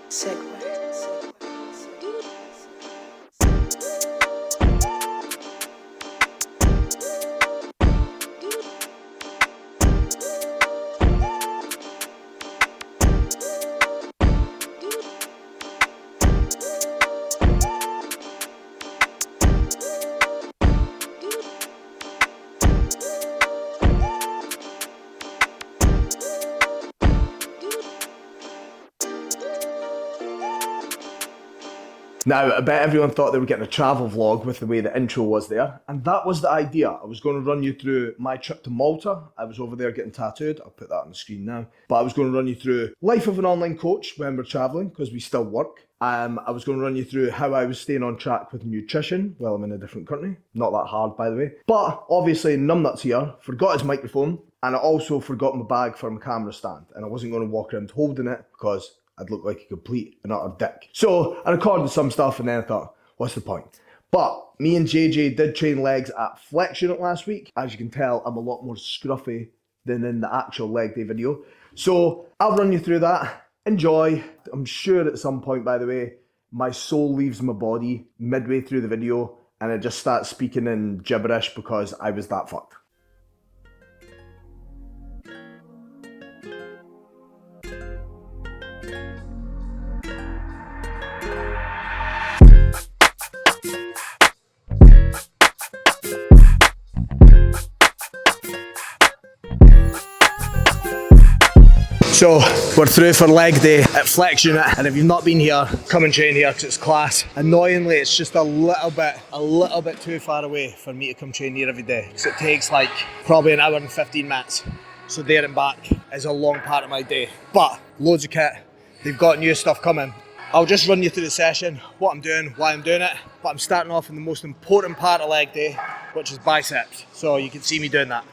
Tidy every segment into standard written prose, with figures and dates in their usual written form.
Segue. Now, I bet everyone thought they were getting a travel vlog with the way the intro was there, and that was the idea. I was going to run you through my trip to Malta. I was over there getting tattooed. I'll put that on the screen now. But I was going to run you through life of an online coach when we're traveling, because we still work. I was going to run you through how I was staying on track with nutrition while I'm in a different country. Not that hard, by the way. But obviously, Numbnuts here forgot his microphone, and I also forgot my bag for my camera stand, and I wasn't going to walk around holding it because I'd look like a complete and utter dick. So I recorded some stuff and then I thought, what's the point? But me and JJ did train legs at Flex Unit last week. As you can tell, I'm a lot more scruffy than in the actual leg day video. So I'll run you through that. Enjoy. I'm sure at some point, by the way, my soul leaves my body midway through the video and I just start speaking in gibberish because I was that fucked. So we're through for leg day at Flex Unit, and if you've not been here, come and train here because it's class. Annoyingly, it's just a little bit too far away for me to come train here every day because it takes like probably an hour and 15 minutes. So there and back is a long part of my day. But loads of kit, they've got new stuff coming. I'll just run you through the session, what I'm doing, why I'm doing it. But I'm starting off in the most important part of leg day, which is biceps. So you can see me doing that.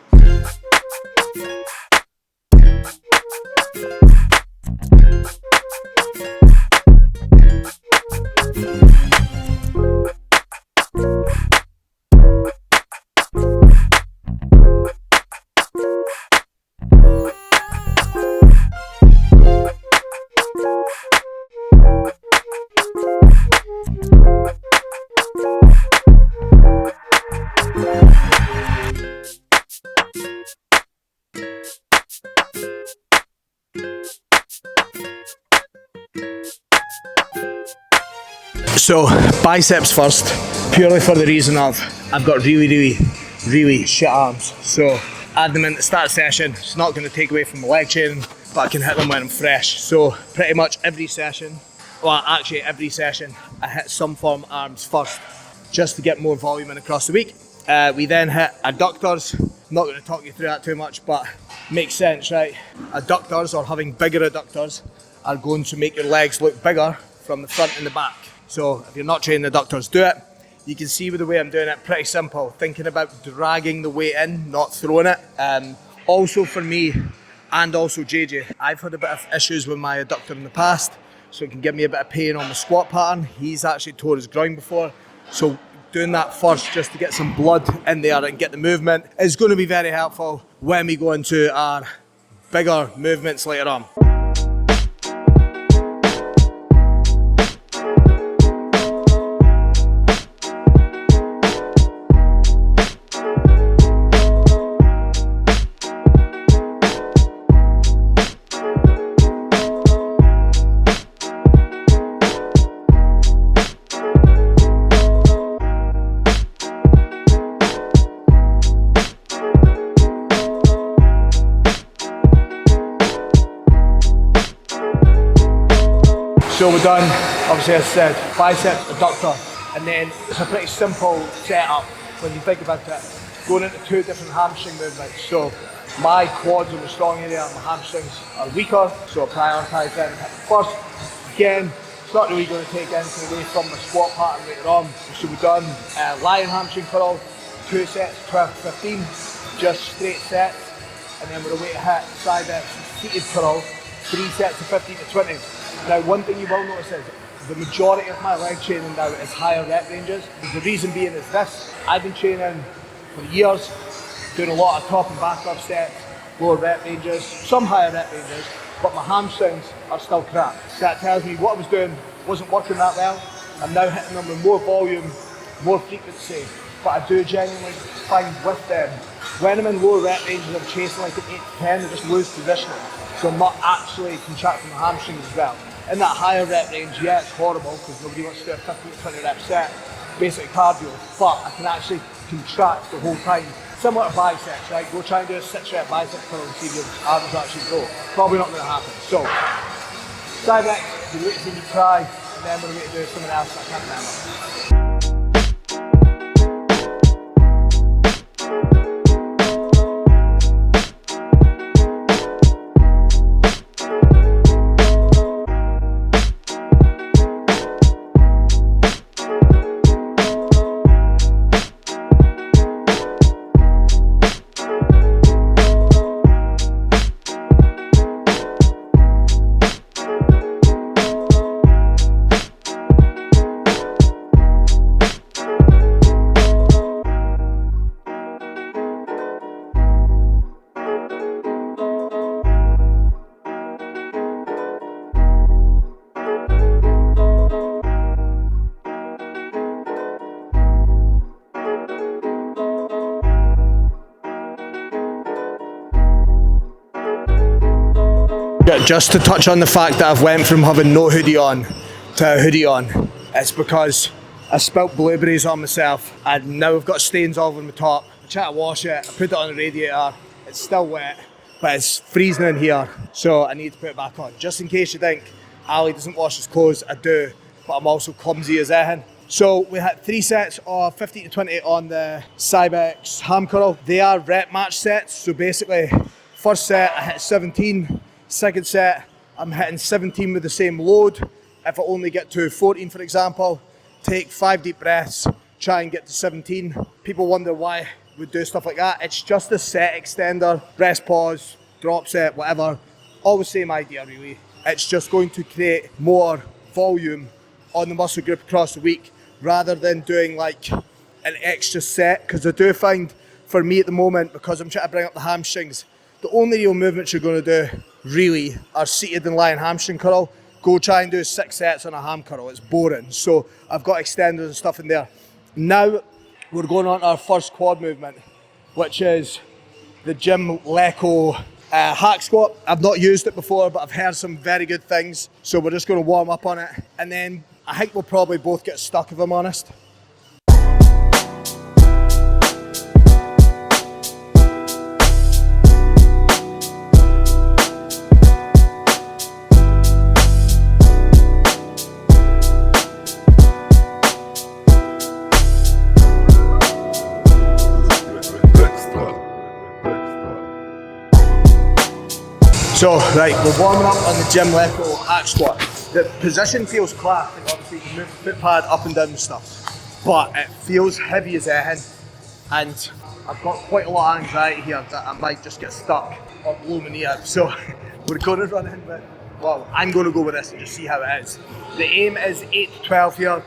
So biceps first, purely for the reason of I've got really shit arms. So add them in the start session. It's not going to take away from the leg training, but I can hit them when I'm fresh. So pretty much every session, I hit some form of arms first, just to get more volume in across the week. We then hit adductors. I'm not going to talk you through that too much, but makes sense, right? Adductors, or having bigger adductors, are going to make your legs look bigger from the front and the back. So if you're not training adductors, do it. You can see with the way I'm doing it, pretty simple. Thinking about dragging the weight in, not throwing it. Also for me, and also JJ, I've had a bit of issues with my adductor in the past, so it can give me a bit of pain on the squat pattern. He's actually tore his groin before, so doing that first just to get some blood in there and get the movement is going to be very helpful when we go into our bigger movements later on. So we're done, obviously as I said, bicep, adductor, and then it's a pretty simple setup when you think about it, going into two different hamstring movements. So my quads are the strong area, my hamstrings are weaker, so I prioritise them first. Again, it's not really going to take anything away from the squat pattern later on. So we've done lying hamstring curl, 2 sets, 12 to 15, just straight sets, and then we're away to hit side seated curl, 3 sets of 15 to 20. Now, one thing you will notice is the majority of my leg training now is higher rep ranges. The reason being is this: I've been training for years, doing a lot of top and back up sets, lower rep ranges, some higher rep ranges, but my hamstrings are still crap. That tells me what I was doing wasn't working that well. I'm now hitting them with more volume, more frequency, but I do genuinely find with them, when I'm in lower rep ranges, I'm chasing like an 8 to 10, I just lose positioning. So I'm not actually contracting my hamstrings as well. In that higher rep range, yeah, it's horrible because nobody wants to do a 15 to 20 rep set, basic cardio, but I can actually contract the whole time. Similar to biceps, right? Go try and do a 6 rep bicep curl and see if your arms actually grow. Probably not going to happen. So, side next, you wait to see me try, and then we're going to do something else that I can't remember. Just to touch on the fact that I've went from having no hoodie on to a hoodie on, it's because I spilt blueberries on myself and now I've got stains all over my top. I try to wash it, I put it on the radiator, it's still wet, but it's freezing in here, so I need to put it back on. Just in case you think Ali doesn't wash his clothes, I do, but I'm also clumsy as anything. So we had 3 sets of 15 to 20 on the Cybex ham curl. They are rep match sets, so basically first set I hit 17, second set, I'm hitting 17 with the same load. If I only get to 14, for example, take 5 deep breaths, try and get to 17. People wonder why we do stuff like that. It's just a set extender, rest pause, drop set, whatever. All the same idea really. It's just going to create more volume on the muscle group across the week rather than doing like an extra set. Because I do find for me at the moment, because I'm trying to bring up the hamstrings, the only real movements you're going to do really are seated and lying hamstring curl. Go try and do 6 sets on a ham curl, it's boring. So I've got extenders and stuff in there. Now we're going on to our first quad movement, which is the Gym Leco hack squat. I've not used it before, but I've heard some very good things. So we're just going to warm up on it. And then I think we'll probably both get stuck if I'm honest. So, right, we're warming up on the Gym Leco hack squat. The position feels class, like obviously you can move the foot pad up and down and stuff, but it feels heavy as anything, and I've got quite a lot of anxiety here that I might just get stuck or blow my knee out. So we're going to run in with, well, I'm going to go with this and just see how it is. The aim is 8 to 12 here.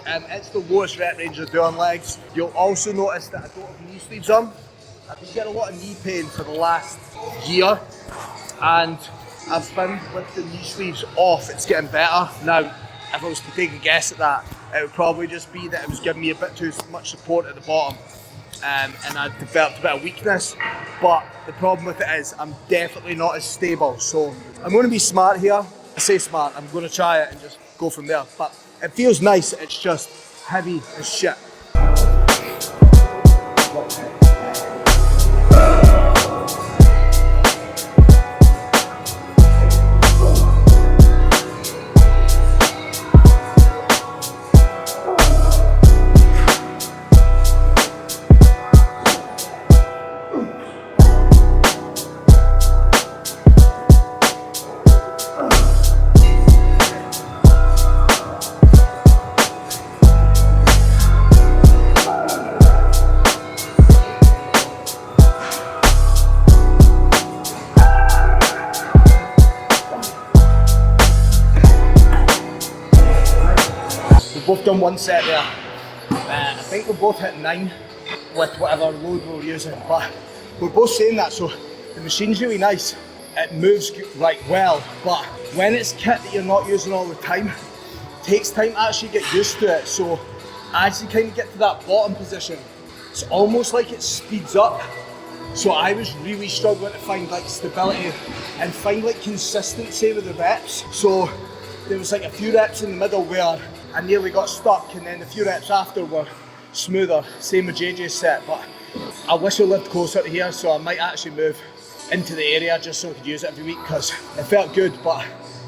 It's the lowest rep range I do on legs. You'll also notice that I don't have knee sleeves on. I've been getting a lot of knee pain for the last year, and I've found with the knee sleeves off, it's getting better. Now, if I was to take a guess at that, it would probably just be that it was giving me a bit too much support at the bottom, and I developed a bit of weakness. But the problem with it is I'm definitely not as stable. So I'm going to be smart here. I say smart, I'm going to try it and just go from there. But it feels nice, it's just heavy as shit. Both done 1 set there. I think we're both hit 9 with whatever load we were using, but we're both saying that, so the machine's really nice. it moves like well, but when it's kit that you're not using all the time, it takes time to actually get used to it. So as you kind of get to that bottom position, it's almost like it speeds up. So I was really struggling to find like stability and find like consistency with the reps. So there was like a few reps in the middle where I nearly got stuck, and then a few reps after were smoother, same with JJ's set. But I wish I lived closer to here, so I might actually move into the area just so I could use it every week, because it felt good, but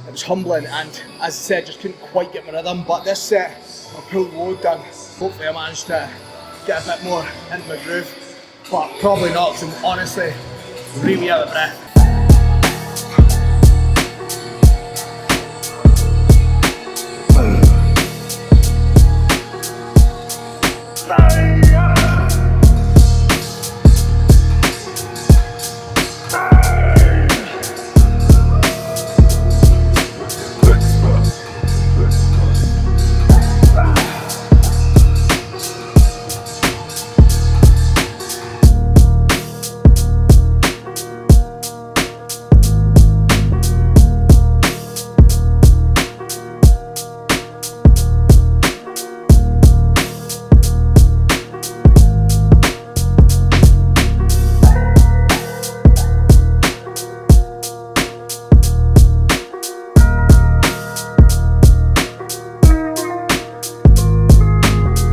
it was humbling, and as I said, just couldn't quite get my rhythm. But this set, I pulled the load down. Hopefully I managed to get a bit more into my groove, but probably not, because I'm honestly really out of breath.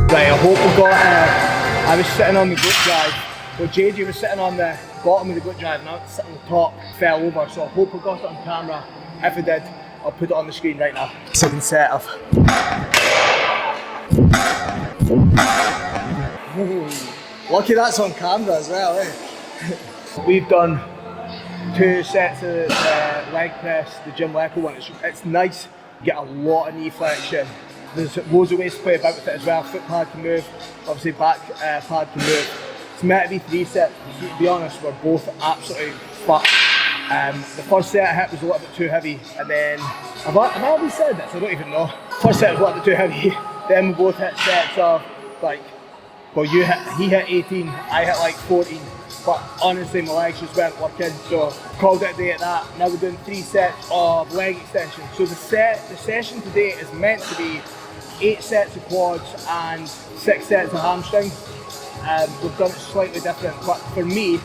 Right, I hope we got, I was sitting on the glute drive, but JJ was sitting on the bottom of the glute drive and I was sitting on the top, fell over, so I hope I got it on camera. If I did, I'll put it on the screen right now. Second set of. Lucky that's on camera as well, eh? We've done 2 sets of the leg press, the gym Leco one. It's nice, you get a lot of knee flexion. There's loads of ways to play about with it as well. Foot pad can move, obviously back pad can move. It's meant to be 3 sets, to be honest, we're both absolutely fucked. The first set I hit was a little bit too heavy, and then, have I already said this? I don't even know. First set was a little bit too heavy, then we both hit sets of like, well he hit 18, I hit like 14, but honestly my legs just weren't working, so called it a day at that. Now we're doing 3 sets of leg extension. So the session today is meant to be 8 sets of quads and 6 sets of hamstring. We've done it slightly different, but for me,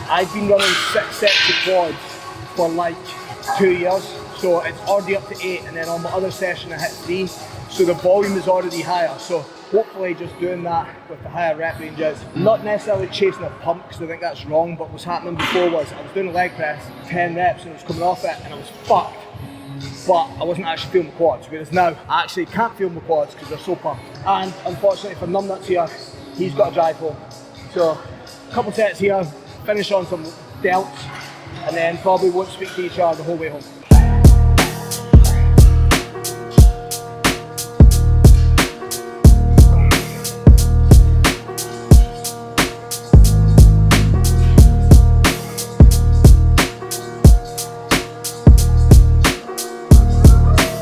I've been running 6 sets of quads for like 2 years, so it's already up to 8, and then on my other session I hit 3, so the volume is already higher. So hopefully just doing that with the higher rep ranges, not necessarily chasing a pump, because I think that's wrong, but what's happening before was I was doing a leg press, 10 reps, and I was coming off it and I was fucked, but I wasn't actually feeling my quads, whereas now I actually can't feel my quads because they're so pumped. And unfortunately for numbnuts here, he's got to drive home. So a couple sets here, finish on some delts, and then probably won't speak to each other the whole way home.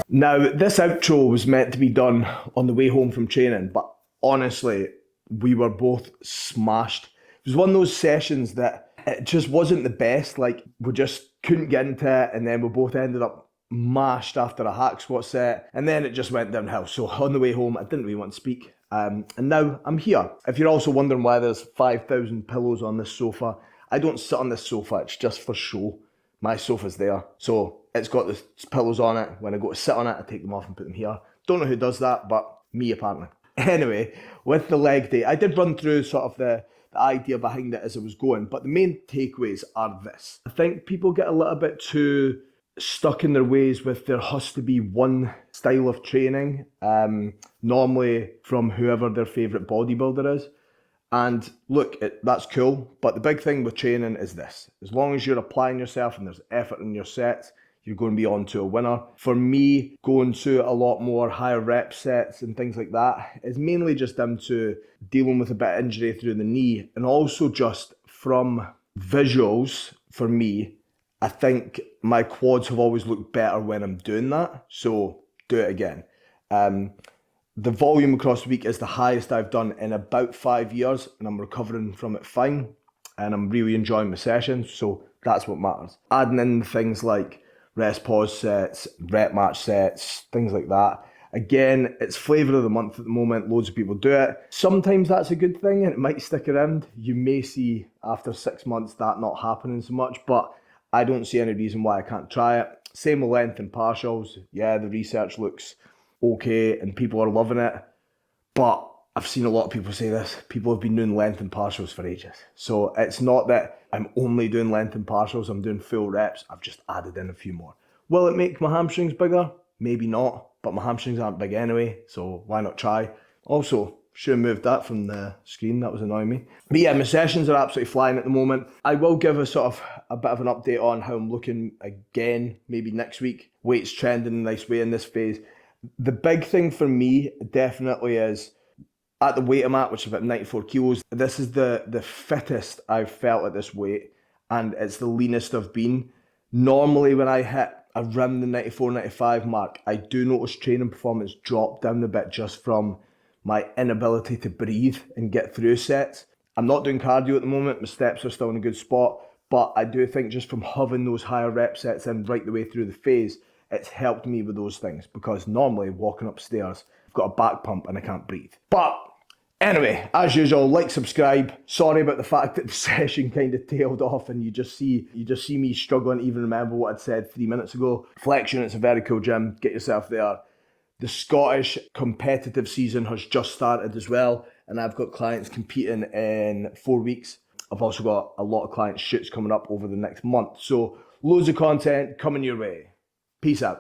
Now, this outro was meant to be done on the way home from training, but honestly, we were both smashed. It was one of those sessions that it just wasn't the best, like we just couldn't get into it, and then we both ended up mashed after a hack squat set, and then it just went downhill. So on the way home, I didn't really want to speak, and now I'm here. If you're also wondering why there's 5,000 pillows on this sofa, I don't sit on this sofa, it's just for show. My sofa's there, so it's got the pillows on it. When I go to sit on it, I take them off and put them here. Don't know who does that, but me apparently. Anyway, with the leg day, I did run through sort of the idea behind it as I was going, but the main takeaways are this. I think people get a little bit too stuck in their ways with there has to be one style of training, normally from whoever their favourite bodybuilder is. And look, that's cool, but the big thing with training is this. As long as you're applying yourself and there's effort in your sets, you're going to be on to a winner. For me, going to a lot more higher rep sets and things like that is mainly just down to dealing with a bit of injury through the knee, and also just from visuals, for me, I think my quads have always looked better when I'm doing that, so do it again. The volume across the week is the highest I've done in about 5 years, and I'm recovering from it fine, and I'm really enjoying my sessions, so That's what matters. Adding in things like rest pause sets, rep match sets, things like that. Again, it's flavour of the month at the moment. Loads of people do it. Sometimes that's a good thing and it might stick around. You may see after 6 months that not happening so much, but I don't see any reason why I can't try it. Same with length and partials. Yeah, the research looks okay and people are loving it. But I've seen a lot of people say this. People have been doing length and partials for ages. So it's not that I'm only doing length and partials. I'm doing full reps. I've just added in a few more. Will it make my hamstrings bigger? Maybe not. But my hamstrings aren't big anyway. So why not try? Also, should have moved that from the screen. That was annoying me. But yeah, my sessions are absolutely flying at the moment. I will give a bit of an update on how I'm looking again, maybe next week. Weight's trending in a nice way in this phase. The big thing for me definitely is at the weight I'm at, which is about 94 kilos. This is the fittest I've felt at this weight, and it's the leanest I've been. Normally when I hit around the 94, 95 mark, I do notice training performance drop down a bit just from my inability to breathe and get through sets. I'm not doing cardio at the moment. My steps are still in a good spot, but I do think just from having those higher rep sets in right the way through the phase, it's helped me with those things, because normally walking upstairs, I've got a back pump and I can't breathe. But anyway, as usual, like, subscribe. Sorry about the fact that the session kind of tailed off and you just see me struggling to even remember what I'd said 3 minutes ago. Flexion, it's a very cool gym. Get yourself there. The Scottish competitive season has just started as well, and I've got clients competing in 4 weeks. I've also got a lot of client shoots coming up over the next month. So loads of content coming your way. Peace out.